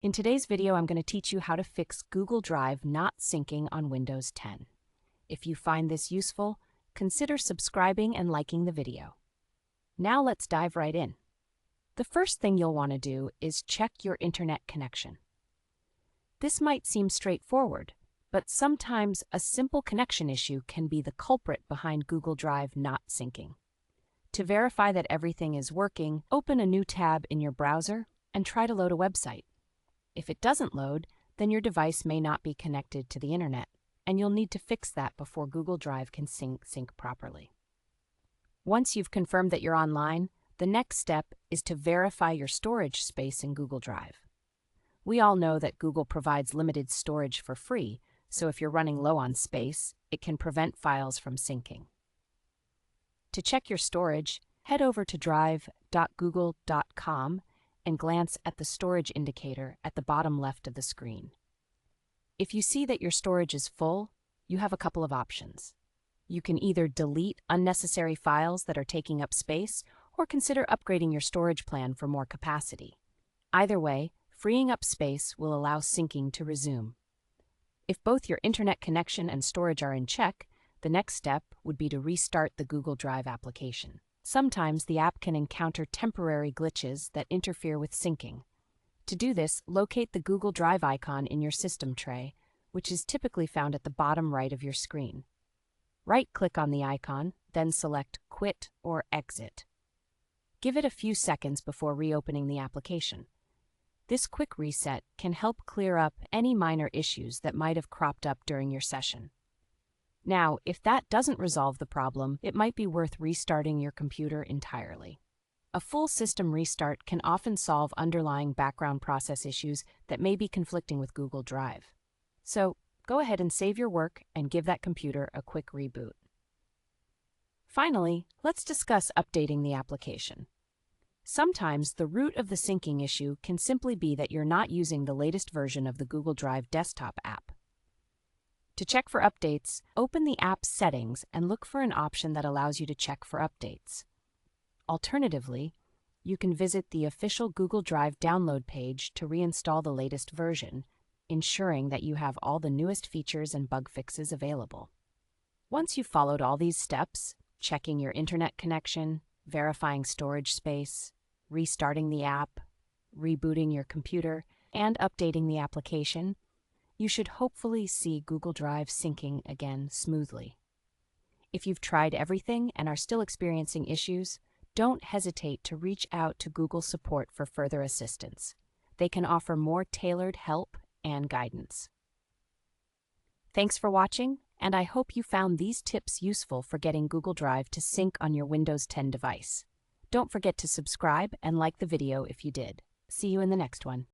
In today's video, I'm going to teach you how to fix Google Drive not syncing on Windows 10. If you find this useful, consider subscribing and liking the video. Now let's dive right in. The first thing you'll want to do is check your internet connection. This might seem straightforward, but sometimes a simple connection issue can be the culprit behind Google Drive not syncing. To verify that everything is working, open a new tab in your browser and try to load a website. If it doesn't load, then your device may not be connected to the internet, and you'll need to fix that before Google Drive can sync properly. Once you've confirmed that you're online, the next step is to verify your storage space in Google Drive. We all know that Google provides limited storage for free, so if you're running low on space, it can prevent files from syncing. To check your storage, head over to drive.google.com and glance at the storage indicator at the bottom left of the screen. If you see that your storage is full, you have a couple of options. You can either delete unnecessary files that are taking up space or consider upgrading your storage plan for more capacity. Either way, freeing up space will allow syncing to resume. If both your internet connection and storage are in check, the next step would be to restart the Google Drive application. Sometimes the app can encounter temporary glitches that interfere with syncing. To do this, locate the Google Drive icon in your system tray, which is typically found at the bottom right of your screen. Right-click on the icon, then select Quit or Exit. Give it a few seconds before reopening the application. This quick reset can help clear up any minor issues that might have cropped up during your session. Now, if that doesn't resolve the problem, it might be worth restarting your computer entirely. A full system restart can often solve underlying background process issues that may be conflicting with Google Drive. So, go ahead and save your work and give that computer a quick reboot. Finally, let's discuss updating the application. Sometimes the root of the syncing issue can simply be that you're not using the latest version of the Google Drive desktop app. To check for updates, open the app's settings and look for an option that allows you to check for updates. Alternatively, you can visit the official Google Drive download page to reinstall the latest version, ensuring that you have all the newest features and bug fixes available. Once you've followed all these steps, checking your internet connection, verifying storage space, restarting the app, rebooting your computer, and updating the application, you should hopefully see Google Drive syncing again smoothly. If you've tried everything and are still experiencing issues, don't hesitate to reach out to Google support for further assistance. They can offer more tailored help and guidance. Thanks for watching, and I hope you found these tips useful for getting Google Drive to sync on your Windows 10 device. Don't forget to subscribe and like the video if you did. See you in the next one.